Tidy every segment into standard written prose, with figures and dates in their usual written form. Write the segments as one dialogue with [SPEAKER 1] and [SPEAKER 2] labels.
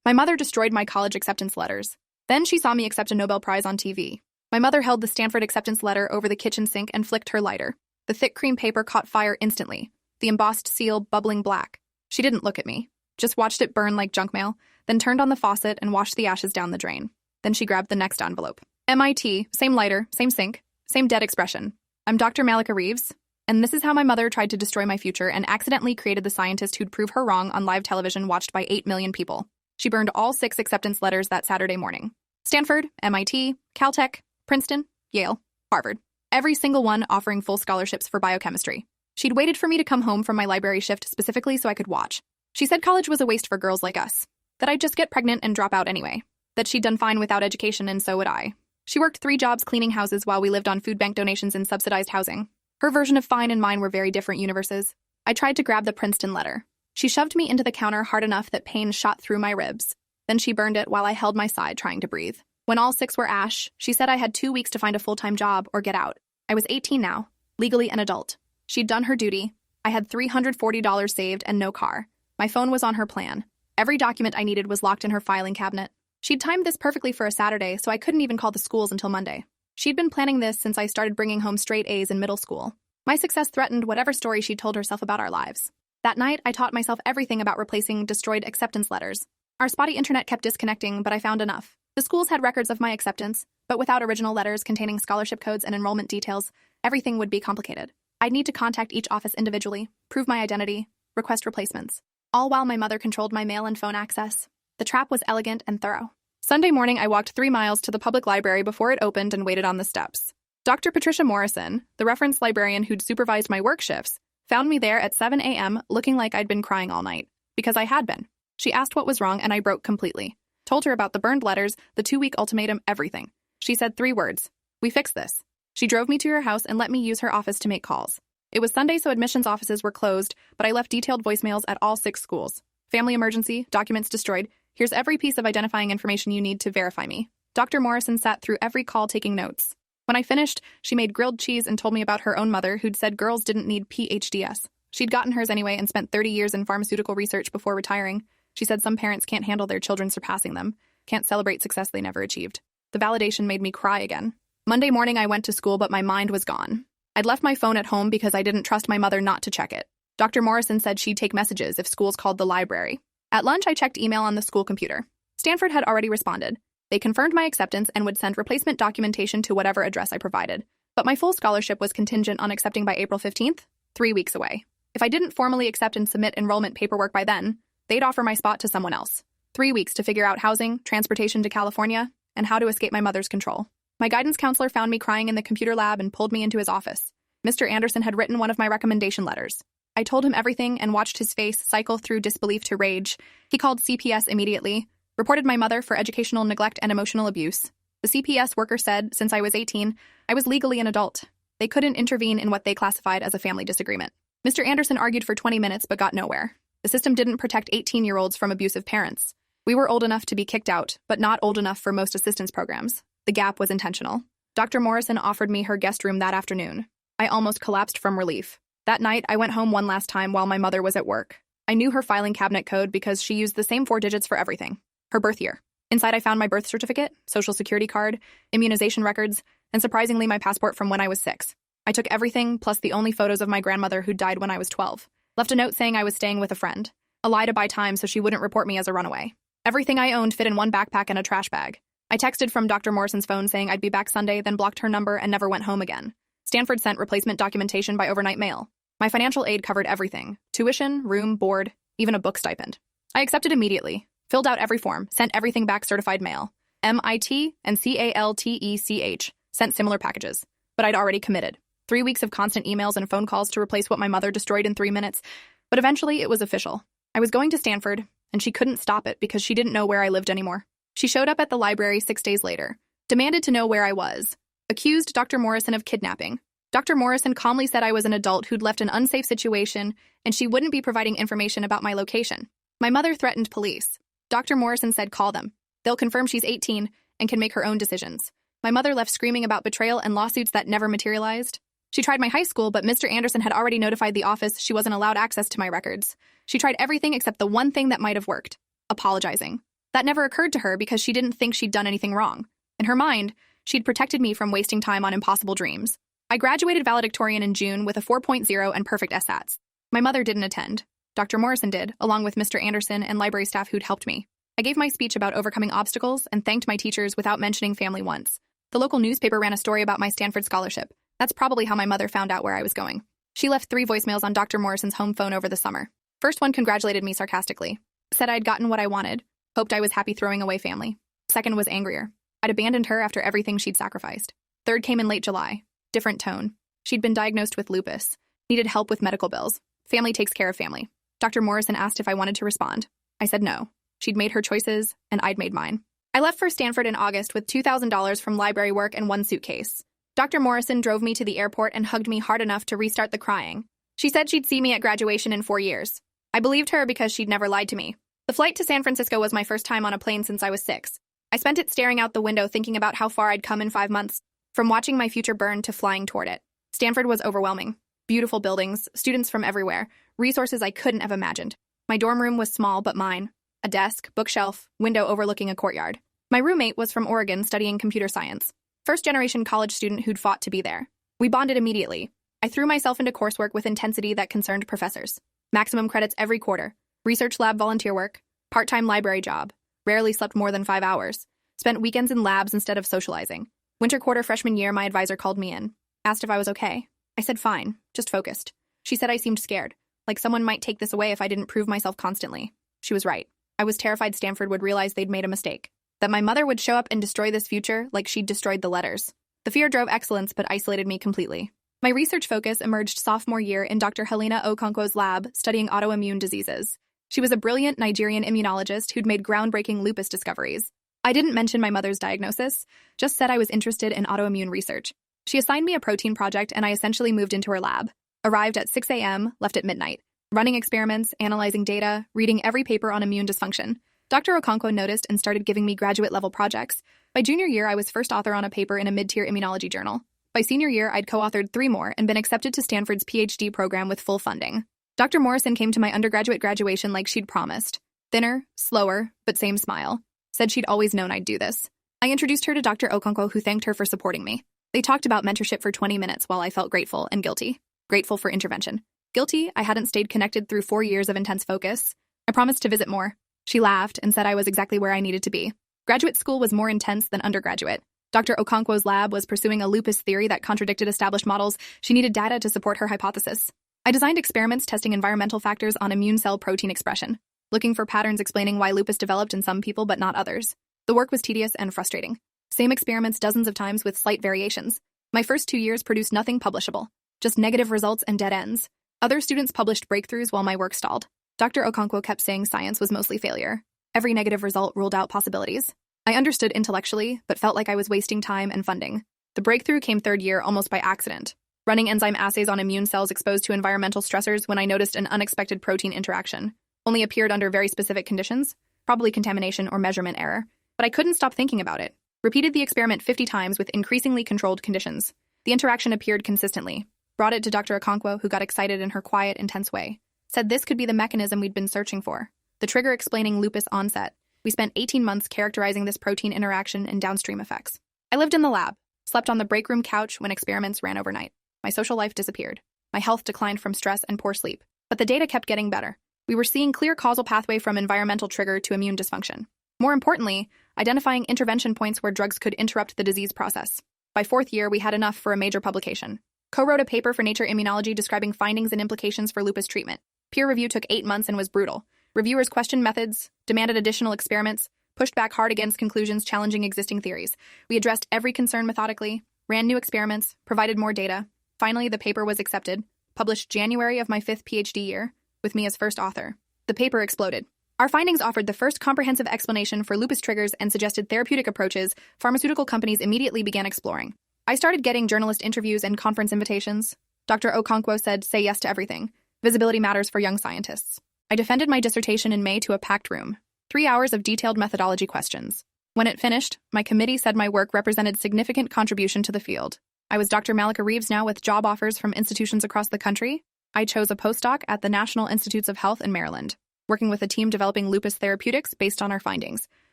[SPEAKER 1] My mother destroyed my college acceptance letters. Then she saw me accept a Nobel Prize on TV. My mother held the Stanford acceptance letter over the kitchen sink and flicked her lighter. The thick cream paper caught fire instantly, the embossed seal bubbling black. She didn't look at me, just watched it burn like junk mail, then turned on the faucet and washed the ashes down the drain. Then she grabbed the next envelope. MIT, same lighter, same sink, same dead expression. I'm Dr. Malika Reeves, and this is how my mother tried to destroy my future and accidentally created the scientist who'd prove her wrong on live television watched by 8 million people. She burned all 6 acceptance letters that Saturday morning. Stanford, MIT, Caltech, Princeton, Yale, Harvard. Every single one offering full scholarships for biochemistry. She'd waited for me to come home from my library shift specifically so I could watch. She said college was a waste for girls like us, that I'd just get pregnant and drop out anyway, that she'd done fine without education and so would I. She worked 3 jobs cleaning houses while we lived on food bank donations and subsidized housing. Her version of fine and mine were very different universes. I tried to grab the Princeton letter. She shoved me into the counter hard enough that pain shot through my ribs. Then she burned it while I held my side trying to breathe. When all 6 were ash, she said I had 2 weeks to find a full-time job or get out. I was 18 now, legally an adult. She'd done her duty. I had $340 saved and no car. My phone was on her plan. Every document I needed was locked in her filing cabinet. She'd timed this perfectly for a Saturday, so I couldn't even call the schools until Monday. She'd been planning this since I started bringing home straight A's in middle school. My success threatened whatever story she told herself about our lives. That night, I taught myself everything about replacing destroyed acceptance letters. Our spotty internet kept disconnecting, but I found enough. The schools had records of my acceptance, but without original letters containing scholarship codes and enrollment details, everything would be complicated. I'd need to contact each office individually, prove my identity, request replacements, all while my mother controlled my mail and phone access. The trap was elegant and thorough. Sunday morning, I walked 3 miles to the public library before it opened and waited on the steps. Dr. Patricia Morrison, the reference librarian who'd supervised my work shifts, found me there at 7 a.m. looking like I'd been crying all night. Because I had been. She asked what was wrong and I broke completely. Told her about the burned letters, the 2-week ultimatum, everything. She said 3 words. We fixed this. She drove me to her house and let me use her office to make calls. It was Sunday, so admissions offices were closed, but I left detailed voicemails at all 6 schools. Family emergency, documents destroyed. Here's every piece of identifying information you need to verify me. Dr. Morrison sat through every call taking notes. When I finished, she made grilled cheese and told me about her own mother who'd said girls didn't need PhDs. She'd gotten hers anyway and spent 30 years in pharmaceutical research before retiring. She said some parents can't handle their children surpassing them, can't celebrate success they never achieved. The validation made me cry again. Monday morning I went to school, but my mind was gone. I'd left my phone at home because I didn't trust my mother not to check it. Dr. Morrison said she'd take messages if schools called the library. At lunch, I checked email on the school computer. Stanford had already responded. They confirmed my acceptance and would send replacement documentation to whatever address I provided. But my full scholarship was contingent on accepting by April 15th, 3 weeks away. If I didn't formally accept and submit enrollment paperwork by then, they'd offer my spot to someone else. 3 weeks to figure out housing, transportation to California, and how to escape my mother's control. My guidance counselor found me crying in the computer lab and pulled me into his office. Mr. Anderson had written one of my recommendation letters. I told him everything and watched his face cycle through disbelief to rage. He called CPS immediately, reported my mother for educational neglect and emotional abuse. The CPS worker said, since I was 18, I was legally an adult. They couldn't intervene in what they classified as a family disagreement. Mr. Anderson argued for 20 minutes but got nowhere. The system didn't protect 18-year-olds from abusive parents. We were old enough to be kicked out, but not old enough for most assistance programs. The gap was intentional. Dr. Morrison offered me her guest room that afternoon. I almost collapsed from relief. That night, I went home one last time while my mother was at work. I knew her filing cabinet code because she used the same 4 digits for everything. Her birth year. Inside, I found my birth certificate, social security card, immunization records, and surprisingly, my passport from when I was 6. I took everything, plus the only photos of my grandmother who died when I was 12. Left a note saying I was staying with a friend. A lie to buy time so she wouldn't report me as a runaway. Everything I owned fit in one backpack and a trash bag. I texted from Dr. Morrison's phone saying I'd be back Sunday, then blocked her number and never went home again. Stanford sent replacement documentation by overnight mail. My financial aid covered everything. Tuition, room, board, even a book stipend. I accepted immediately. Filled out every form, sent everything back certified mail. MIT and CALTECH sent similar packages. But I'd already committed. 3 weeks of constant emails and phone calls to replace what my mother destroyed in 3 minutes. But eventually, it was official. I was going to Stanford, and she couldn't stop it because she didn't know where I lived anymore. She showed up at the library 6 days later, demanded to know where I was, accused Dr. Morrison of kidnapping. Dr. Morrison calmly said I was an adult who'd left an unsafe situation, and she wouldn't be providing information about my location. My mother threatened police. Dr. Morrison said call them. They'll confirm she's 18 and can make her own decisions. My mother left screaming about betrayal and lawsuits that never materialized. She tried my high school, but Mr. Anderson had already notified the office she wasn't allowed access to my records. She tried everything except the one thing that might have worked: apologizing. That never occurred to her because she didn't think she'd done anything wrong. In her mind, she'd protected me from wasting time on impossible dreams. I graduated valedictorian in June with a 4.0 and perfect SATs. My mother didn't attend. Dr. Morrison did, along with Mr. Anderson and library staff who'd helped me. I gave my speech about overcoming obstacles and thanked my teachers without mentioning family once. The local newspaper ran a story about my Stanford scholarship. That's probably how my mother found out where I was going. She left 3 voicemails on Dr. Morrison's home phone over the summer. First one congratulated me sarcastically. Said I'd gotten what I wanted. Hoped I was happy throwing away family. Second was angrier. I'd abandoned her after everything she'd sacrificed. Third came in late July. Different tone. She'd been diagnosed with lupus. Needed help with medical bills. Family takes care of family. Dr. Morrison asked if I wanted to respond. I said no. She'd made her choices, and I'd made mine. I left for Stanford in August with $2,000 from library work and 1 suitcase. Dr. Morrison drove me to the airport and hugged me hard enough to restart the crying. She said she'd see me at graduation in 4 years. I believed her because she'd never lied to me. The flight to San Francisco was my first time on a plane since I was 6. I spent it staring out the window thinking about how far I'd come in 5 months, from watching my future burn to flying toward it. Stanford was overwhelming. Beautiful buildings, students from everywhere, resources I couldn't have imagined. My dorm room was small but mine. A desk, bookshelf, window overlooking a courtyard. My roommate was from Oregon studying computer science. First-generation college student who'd fought to be there. We bonded immediately. I threw myself into coursework with intensity that concerned professors. Maximum credits every quarter. Research lab volunteer work. Part-time library job. Rarely slept more than 5 hours. Spent weekends in labs instead of socializing. Winter quarter freshman year, my advisor called me in. Asked if I was okay. I said fine, just focused. She said I seemed scared, like someone might take this away if I didn't prove myself constantly. She was right. I was terrified Stanford would realize they'd made a mistake. That my mother would show up and destroy this future like she'd destroyed the letters. The fear drove excellence but isolated me completely. My research focus emerged sophomore year in Dr. Helena Okonkwo's lab studying autoimmune diseases. She was a brilliant Nigerian immunologist who'd made groundbreaking lupus discoveries. I didn't mention my mother's diagnosis, just said I was interested in autoimmune research. She assigned me a protein project and I essentially moved into her lab. Arrived at 6 a.m., left at midnight. Running experiments, analyzing data, reading every paper on immune dysfunction. Dr. Okonkwo noticed and started giving me graduate-level projects. By junior year, I was first author on a paper in a mid-tier immunology journal. By senior year, I'd co-authored 3 more and been accepted to Stanford's PhD program with full funding. Dr. Morrison came to my undergraduate graduation like she'd promised. Thinner, slower, but same smile. Said she'd always known I'd do this. I introduced her to Dr. Okonkwo, who thanked her for supporting me. They talked about mentorship for 20 minutes while I felt grateful and guilty. Grateful for intervention. Guilty, I hadn't stayed connected through 4 years of intense focus. I promised to visit more. She laughed and said I was exactly where I needed to be. Graduate school was more intense than undergraduate. Dr. Okonkwo's lab was pursuing a lupus theory that contradicted established models. She needed data to support her hypothesis. I designed experiments testing environmental factors on immune cell protein expression, looking for patterns explaining why lupus developed in some people but not others. The work was tedious and frustrating. Same experiments dozens of times with slight variations. My first 2 years produced nothing publishable, just negative results and dead ends. Other students published breakthroughs while my work stalled. Dr. Okonkwo kept saying science was mostly failure. Every negative result ruled out possibilities. I understood intellectually, but felt like I was wasting time and funding. The breakthrough came 3rd year almost by accident. Running enzyme assays on immune cells exposed to environmental stressors when I noticed an unexpected protein interaction. Only appeared under very specific conditions, probably contamination or measurement error. But I couldn't stop thinking about it. Repeated the experiment 50 times with increasingly controlled conditions. The interaction appeared consistently. Brought it to Dr. Okonkwo, who got excited in her quiet, intense way. Said this could be the mechanism we'd been searching for. The trigger explaining lupus onset. We spent 18 months characterizing this protein interaction and downstream effects. I lived in the lab, slept on the break room couch when experiments ran overnight. My social life disappeared. My health declined from stress and poor sleep. But the data kept getting better. We were seeing clear causal pathway from environmental trigger to immune dysfunction. More importantly, identifying intervention points where drugs could interrupt the disease process. By 4th year, we had enough for a major publication. Co-wrote a paper for Nature Immunology describing findings and implications for lupus treatment. Peer review took 8 months and was brutal. Reviewers questioned methods, demanded additional experiments, pushed back hard against conclusions challenging existing theories. We addressed every concern methodically, ran new experiments, provided more data. Finally, the paper was accepted, published January of my 5th PhD year, with me as first author. The paper exploded. Our findings offered the first comprehensive explanation for lupus triggers and suggested therapeutic approaches pharmaceutical companies immediately began exploring. I started getting journalist interviews and conference invitations. Dr. Okonkwo said, say yes to everything. Visibility matters for young scientists. I defended my dissertation in May to a packed room. 3 hours of detailed methodology questions. When it finished, my committee said my work represented significant contribution to the field. I was Dr. Malika Reeves now with job offers from institutions across the country. I chose a postdoc at the National Institutes of Health in Maryland, working with a team developing lupus therapeutics based on our findings.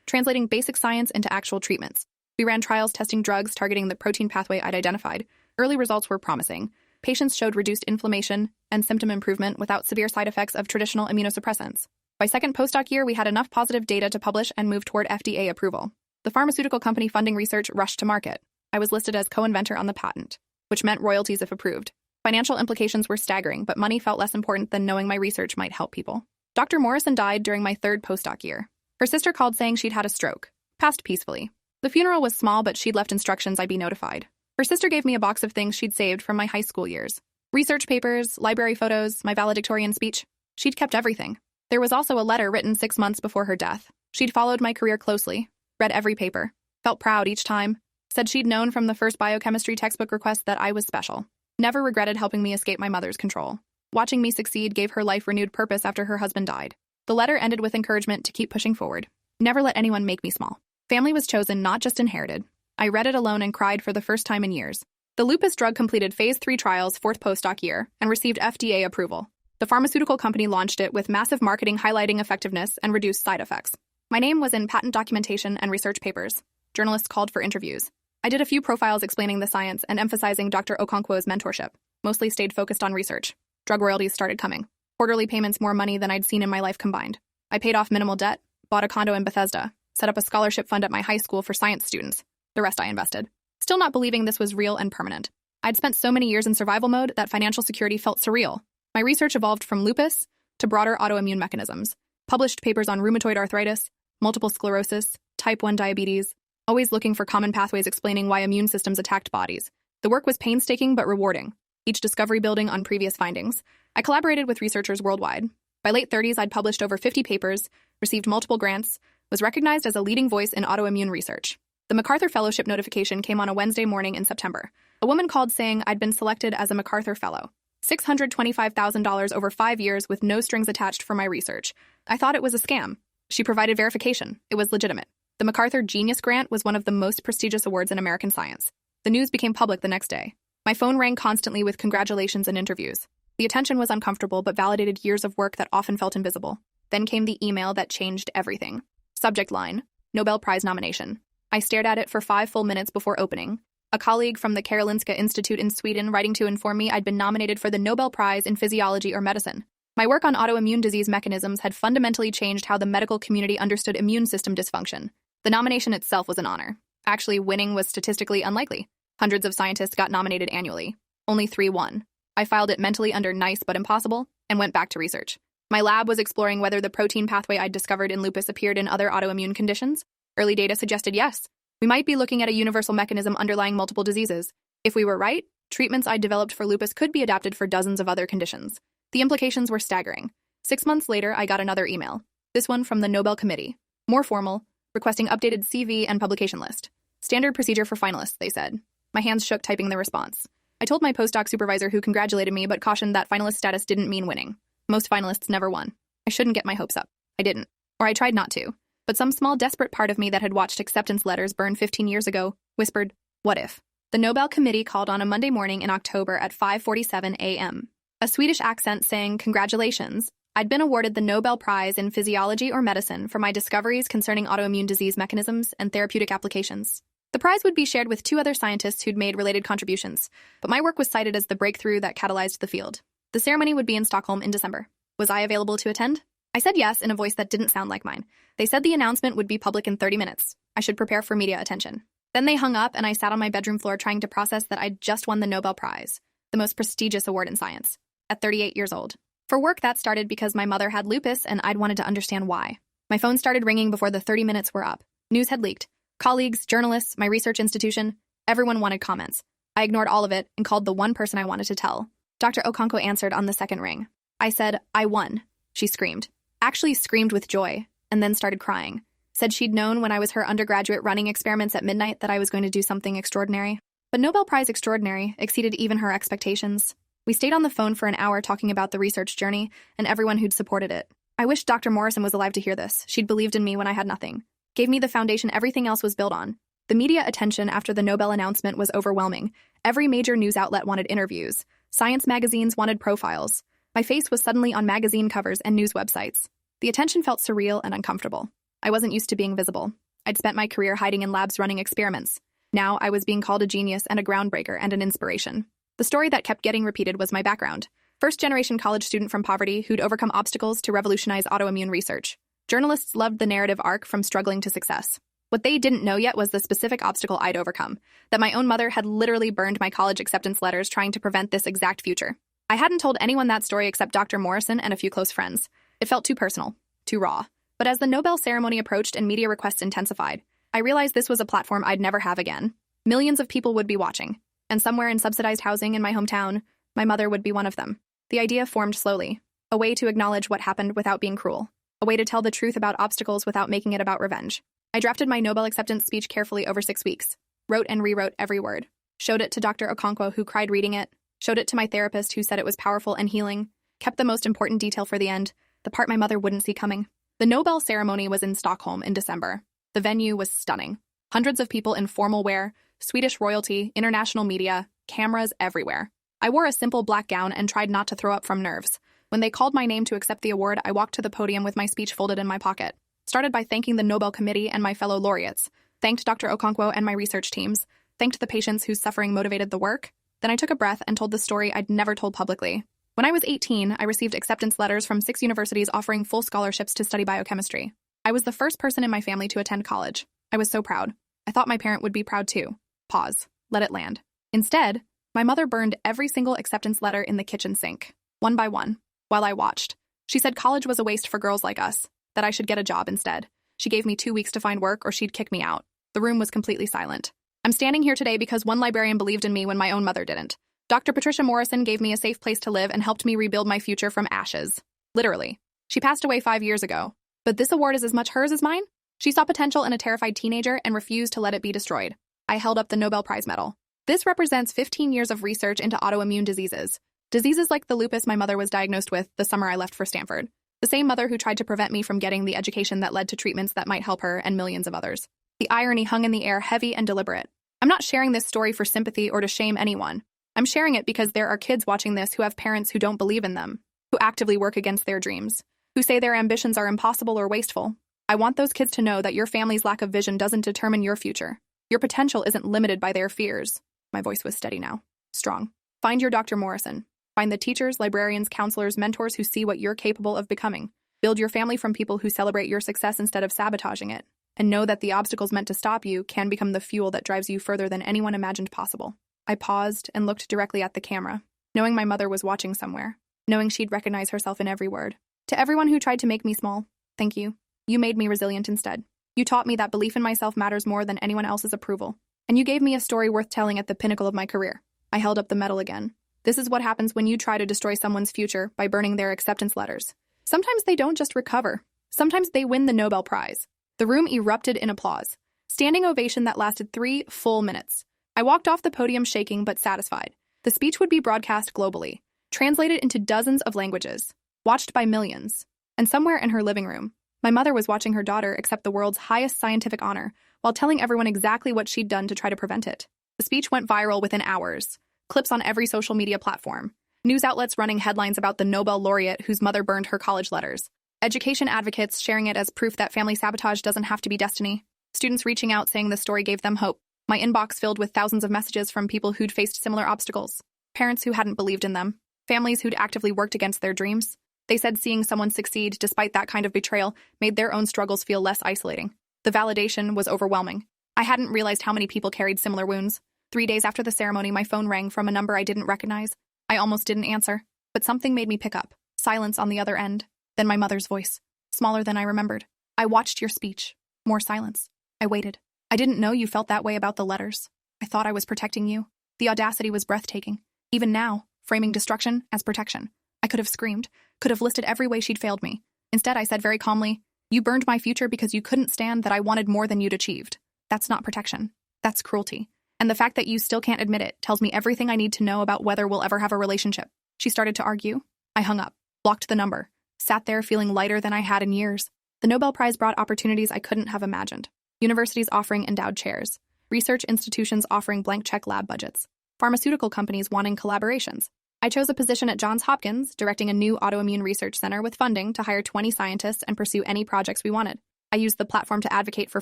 [SPEAKER 1] translating basic science into actual treatments. We ran trials testing drugs targeting the protein pathway I'd identified. Early results were promising. Patients showed reduced inflammation and symptom improvement without severe side effects of traditional immunosuppressants. By second postdoc year, we had enough positive data to publish and move toward FDA approval. The pharmaceutical company funding research rushed to market. I was listed as co-inventor on the patent, which meant royalties if approved. Financial implications were staggering, but money felt less important than knowing my research might help people. Dr. Morrison died during my third postdoc year. Her sister called saying she'd had a stroke. Passed peacefully. The funeral was small, but she'd left instructions I'd be notified. Her sister gave me a box of things she'd saved from my high school years. Research papers, library photos, my valedictorian speech. She'd kept everything. There was also a letter written 6 months before her death. She'd followed my career closely, read every paper, felt proud each time, said she'd known from the first biochemistry textbook request that I was special. Never regretted helping me escape my mother's control. Watching me succeed gave her life renewed purpose after her husband died. The letter ended with encouragement to keep pushing forward. Never let anyone make me small. Family was chosen, not just inherited. I read it alone and cried for the first time in years. The lupus drug completed phase 3 trials 4th postdoc year and received FDA approval. The pharmaceutical company launched it with massive marketing highlighting effectiveness and reduced side effects. My name was in patent documentation and research papers. Journalists called for interviews. I did a few profiles explaining the science and emphasizing Dr. Okonkwo's mentorship. Mostly stayed focused on research. Drug royalties started coming. Quarterly payments more money than I'd seen in my life combined. I paid off minimal debt, bought a condo in Bethesda, set up a scholarship fund at my high school for science students. The rest I invested. Still not believing this was real and permanent. I'd spent so many years in survival mode that financial security felt surreal. My research evolved from lupus to broader autoimmune mechanisms. Published papers on rheumatoid arthritis, multiple sclerosis, type 1 diabetes, always looking for common pathways explaining why immune systems attacked bodies. The work was painstaking but rewarding, each discovery building on previous findings. I collaborated with researchers worldwide. By late 30s, I'd published over 50 papers, received multiple grants, was recognized as a leading voice in autoimmune research. The MacArthur Fellowship notification came on a Wednesday morning in September. A woman called saying I'd been selected as a MacArthur Fellow. $625,000 over 5 years with no strings attached for my research. I thought it was a scam. She provided verification. It was legitimate. The MacArthur Genius Grant was one of the most prestigious awards in American science. The news became public the next day. My phone rang constantly with congratulations and interviews. The attention was uncomfortable but validated years of work that often felt invisible. Then came the email that changed everything. Subject line, Nobel Prize nomination. I stared at it for 5 full minutes before opening. A colleague from the Karolinska Institute in Sweden writing to inform me I'd been nominated for the Nobel Prize in Physiology or Medicine. My work on autoimmune disease mechanisms had fundamentally changed how the medical community understood immune system dysfunction. The nomination itself was an honor. Actually, winning was statistically unlikely. Hundreds of scientists got nominated annually. Only 3 won. I filed it mentally under nice but impossible and went back to research. My lab was exploring whether the protein pathway I'd discovered in lupus appeared in other autoimmune conditions. Early data suggested yes. We might be looking at a universal mechanism underlying multiple diseases. If we were right, treatments I'd developed for lupus could be adapted for dozens of other conditions. The implications were staggering. 6 months later, I got another email. This one from the Nobel Committee. More formal, requesting updated CV and publication list. Standard procedure for finalists, they said. My hands shook typing the response. I told my postdoc supervisor who congratulated me but cautioned that finalist status didn't mean winning. Most finalists never won. I shouldn't get my hopes up. I didn't. Or I tried not to. But some small desperate part of me that had watched acceptance letters burn 15 years ago whispered, what if? The Nobel Committee called on a Monday morning in October at 5:47 a.m. A Swedish accent saying, congratulations, I'd been awarded the Nobel Prize in Physiology or Medicine for my discoveries concerning autoimmune disease mechanisms and therapeutic applications. The prize would be shared with 2 other scientists who'd made related contributions, but my work was cited as the breakthrough that catalyzed the field. The ceremony would be in Stockholm in December. Was I available to attend? I said yes in a voice that didn't sound like mine. They said the announcement would be public in 30 minutes. I should prepare for media attention. Then they hung up and I sat on my bedroom floor trying to process that I'd just won the Nobel Prize, the most prestigious award in science, at 38 years old. For work, that started because my mother had lupus and I'd wanted to understand why. My phone started ringing before the 30 minutes were up. News had leaked. Colleagues, journalists, my research institution, everyone wanted comments. I ignored all of it and called the one person I wanted to tell. Dr. Okonkwo answered on the second ring. I said, I won. She screamed. Actually screamed with joy, and then started crying. Said she'd known when I was her undergraduate running experiments at midnight that I was going to do something extraordinary. But Nobel Prize extraordinary exceeded even her expectations. We stayed on the phone for an hour talking about the research journey and everyone who'd supported it. I wished Dr. Morrison was alive to hear this. She'd believed in me when I had nothing. Gave me the foundation everything else was built on. The media attention after the Nobel announcement was overwhelming. Every major news outlet wanted interviews. Science magazines wanted profiles. My face was suddenly on magazine covers and news websites. The attention felt surreal and uncomfortable. I wasn't used to being visible. I'd spent my career hiding in labs running experiments. Now I was being called a genius and a groundbreaker and an inspiration. The story that kept getting repeated was my background. First-generation college student from poverty who'd overcome obstacles to revolutionize autoimmune research. Journalists loved the narrative arc from struggling to success. What they didn't know yet was the specific obstacle I'd overcome, that my own mother had literally burned my college acceptance letters trying to prevent this exact future. I hadn't told anyone that story except Dr. Morrison and a few close friends. It felt too personal, too raw. But as the Nobel ceremony approached and media requests intensified, I realized this was a platform I'd never have again. Millions of people would be watching, and somewhere in subsidized housing in my hometown, my mother would be one of them. The idea formed slowly, a way to acknowledge what happened without being cruel, a way to tell the truth about obstacles without making it about revenge. I drafted my Nobel acceptance speech carefully over 6 weeks, wrote and rewrote every word, showed it to Dr. Okonkwo, who cried reading it, showed it to my therapist, who said it was powerful and healing, kept the most important detail for the end, the part my mother wouldn't see coming. The Nobel ceremony was in Stockholm in December. The venue was stunning. Hundreds of people in formal wear, Swedish royalty, international media, cameras everywhere. I wore a simple black gown and tried not to throw up from nerves. When they called my name to accept the award, I walked to the podium with my speech folded in my pocket. Started by thanking the Nobel Committee and my fellow laureates. Thanked Dr. Okonkwo and my research teams. Thanked the patients whose suffering motivated the work. Then I took a breath and told the story I'd never told publicly. When I was 18, I received acceptance letters from 6 universities offering full scholarships to study biochemistry. I was the first person in my family to attend college. I was so proud. I thought my parent would be proud too. Pause. Let it land. Instead, my mother burned every single acceptance letter in the kitchen sink, one by one, while I watched. She said college was a waste for girls like us, that I should get a job instead. She gave me 2 weeks to find work or she'd kick me out. The room was completely silent. I'm standing here today because one librarian believed in me when my own mother didn't. Dr. Patricia Morrison gave me a safe place to live and helped me rebuild my future from ashes. Literally. She passed away 5 years ago. But this award is as much hers as mine? She saw potential in a terrified teenager and refused to let it be destroyed. I held up the Nobel Prize medal. This represents 15 years of research into autoimmune diseases. Diseases like the lupus my mother was diagnosed with the summer I left for Stanford. The same mother who tried to prevent me from getting the education that led to treatments that might help her and millions of others. The irony hung in the air, heavy and deliberate. I'm not sharing this story for sympathy or to shame anyone. I'm sharing it because there are kids watching this who have parents who don't believe in them, who actively work against their dreams, who say their ambitions are impossible or wasteful. I want those kids to know that your family's lack of vision doesn't determine your future. Your potential isn't limited by their fears. My voice was steady now. Strong. Find your Dr. Morrison. Find the teachers, librarians, counselors, mentors who see what you're capable of becoming. Build your family from people who celebrate your success instead of sabotaging it. And know that the obstacles meant to stop you can become the fuel that drives you further than anyone imagined possible. I paused and looked directly at the camera, knowing my mother was watching somewhere, knowing she'd recognize herself in every word. To everyone who tried to make me small, thank you. You made me resilient instead. You taught me that belief in myself matters more than anyone else's approval. And you gave me a story worth telling at the pinnacle of my career. I held up the medal again. This is what happens when you try to destroy someone's future by burning their acceptance letters. Sometimes they don't just recover. Sometimes they win the Nobel Prize. The room erupted in applause. Standing ovation that lasted 3 full minutes. I walked off the podium shaking but satisfied. The speech would be broadcast globally, translated into dozens of languages, watched by millions. And somewhere in her living room, my mother was watching her daughter accept the world's highest scientific honor while telling everyone exactly what she'd done to try to prevent it. The speech went viral within hours. Clips on every social media platform. News outlets running headlines about the Nobel laureate whose mother burned her college letters. Education advocates sharing it as proof that family sabotage doesn't have to be destiny. Students reaching out saying the story gave them hope. My inbox filled with thousands of messages from people who'd faced similar obstacles. Parents who hadn't believed in them. Families who'd actively worked against their dreams. They said seeing someone succeed despite that kind of betrayal made their own struggles feel less isolating. The validation was overwhelming. I hadn't realized how many people carried similar wounds. 3 days after the ceremony, my phone rang from a number I didn't recognize. I almost didn't answer, but something made me pick up. Silence on the other end. Then my mother's voice, smaller than I remembered. I watched your speech. More silence. I waited. I didn't know you felt that way about the letters. I thought I was protecting you. The audacity was breathtaking. Even now, framing destruction as protection. I could have screamed, could have listed every way she'd failed me. Instead, I said very calmly, you burned my future because you couldn't stand that I wanted more than you'd achieved. That's not protection. That's cruelty. And the fact that you still can't admit it tells me everything I need to know about whether we'll ever have a relationship. She started to argue. I hung up, blocked the number, sat there feeling lighter than I had in years. The Nobel Prize brought opportunities I couldn't have imagined. Universities offering endowed chairs, research institutions offering blank check lab budgets, pharmaceutical companies wanting collaborations. I chose a position at Johns Hopkins, directing a new autoimmune research center with funding to hire 20 scientists and pursue any projects we wanted. I used the platform to advocate for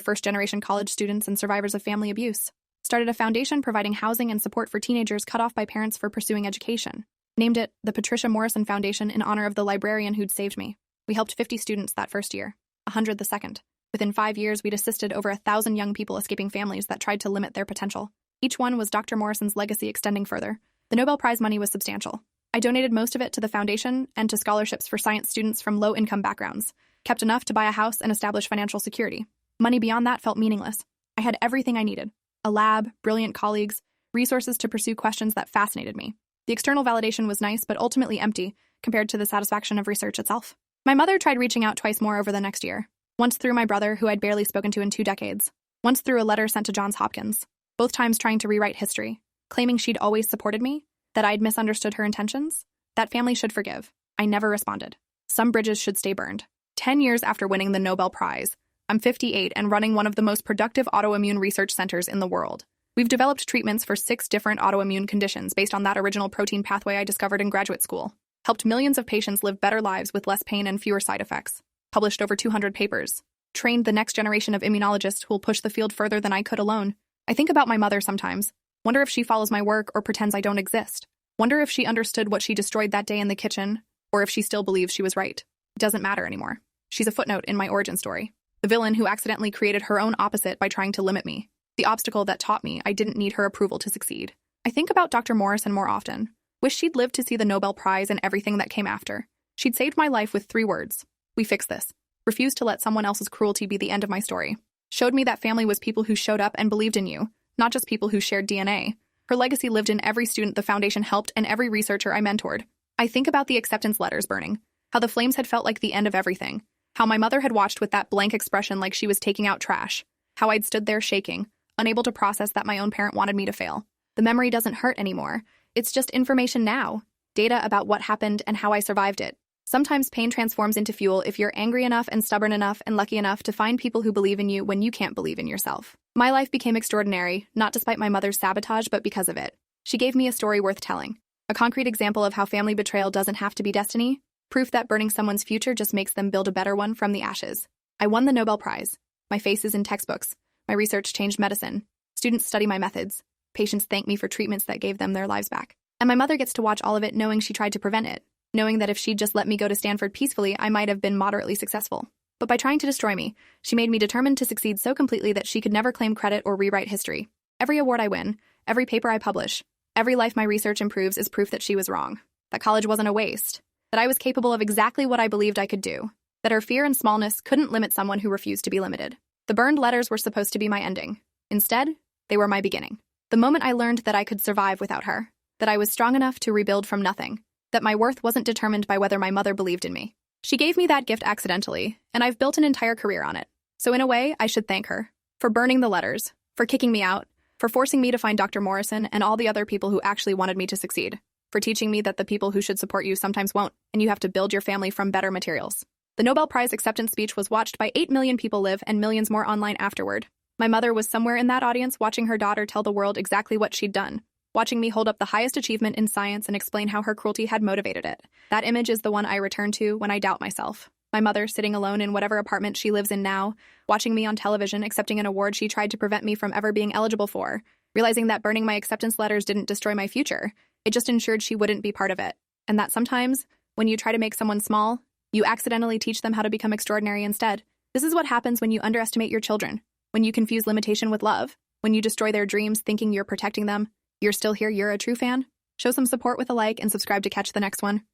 [SPEAKER 1] first-generation college students and survivors of family abuse. Started a foundation providing housing and support for teenagers cut off by parents for pursuing education. Named it the Patricia Morrison Foundation in honor of the librarian who'd saved me. We helped 50 students that first year, 100 the second. Within 5 years, we'd assisted over 1,000 young people escaping families that tried to limit their potential. Each one was Dr. Morrison's legacy extending further. The Nobel Prize money was substantial. I donated most of it to the foundation and to scholarships for science students from low-income backgrounds, kept enough to buy a house and establish financial security. Money beyond that felt meaningless. I had everything I needed: a lab, brilliant colleagues, resources to pursue questions that fascinated me. The external validation was nice, but ultimately empty compared to the satisfaction of research itself. My mother tried reaching out twice more over the next year. Once through my brother, who I'd barely spoken to in 2 decades. Once through a letter sent to Johns Hopkins. Both times trying to rewrite history, claiming she'd always supported me, that I'd misunderstood her intentions. That family should forgive. I never responded. Some bridges should stay burned. 10 years after winning the Nobel Prize, I'm 58 and running one of the most productive autoimmune research centers in the world. We've developed treatments for 6 different autoimmune conditions based on that original protein pathway I discovered in graduate school. Helped millions of patients live better lives with less pain and fewer side effects. Published over 200 papers. Trained the next generation of immunologists who will push the field further than I could alone. I think about my mother sometimes. Wonder if she follows my work or pretends I don't exist. Wonder if she understood what she destroyed that day in the kitchen, or if she still believes she was right. It doesn't matter anymore. She's a footnote in my origin story. The villain who accidentally created her own opposite by trying to limit me. The obstacle that taught me I didn't need her approval to succeed. I think about Dr. Morrison more often. Wish she'd lived to see the Nobel Prize and everything that came after. She'd saved my life with 3 words. We fix this. Refused to let someone else's cruelty be the end of my story. Showed me that family was people who showed up and believed in you, not just people who shared DNA. Her legacy lived in every student the foundation helped and every researcher I mentored. I think about the acceptance letters burning, how the flames had felt like the end of everything, how my mother had watched with that blank expression like she was taking out trash, how I'd stood there shaking, unable to process that my own parent wanted me to fail. The memory doesn't hurt anymore. It's just information now, data about what happened and how I survived it. Sometimes pain transforms into fuel if you're angry enough and stubborn enough and lucky enough to find people who believe in you when you can't believe in yourself. My life became extraordinary, not despite my mother's sabotage, but because of it. She gave me a story worth telling. A concrete example of how family betrayal doesn't have to be destiny. Proof that burning someone's future just makes them build a better one from the ashes. I won the Nobel Prize. My face is in textbooks. My research changed medicine. Students study my methods. Patients thank me for treatments that gave them their lives back. And my mother gets to watch all of it knowing she tried to prevent it. Knowing that if she'd just let me go to Stanford peacefully, I might have been moderately successful. But by trying to destroy me, she made me determined to succeed so completely that she could never claim credit or rewrite history. Every award I win, every paper I publish, every life my research improves is proof that she was wrong. That college wasn't a waste. That I was capable of exactly what I believed I could do. That her fear and smallness couldn't limit someone who refused to be limited. The burned letters were supposed to be my ending. Instead, they were my beginning. The moment I learned that I could survive without her. That I was strong enough to rebuild from nothing. That my worth wasn't determined by whether my mother believed in me. She gave me that gift accidentally, and I've built an entire career on it. So in a way, I should thank her. For burning the letters, for kicking me out, for forcing me to find Dr. Morrison and all the other people who actually wanted me to succeed. For teaching me that the people who should support you sometimes won't, and you have to build your family from better materials. The Nobel Prize acceptance speech was watched by 8 million people live and millions more online afterward. My mother was somewhere in that audience watching her daughter tell the world exactly what she'd done. Watching me hold up the highest achievement in science and explain how her cruelty had motivated it. That image is the one I return to when I doubt myself. My mother sitting alone in whatever apartment she lives in now, watching me on television accepting an award she tried to prevent me from ever being eligible for, realizing that burning my acceptance letters didn't destroy my future. It just ensured she wouldn't be part of it. And that sometimes, when you try to make someone small, you accidentally teach them how to become extraordinary instead. This is what happens when you underestimate your children, when you confuse limitation with love, when you destroy their dreams thinking you're protecting them. You're still here, you're a true fan? Show some support with a like and subscribe to catch the next one.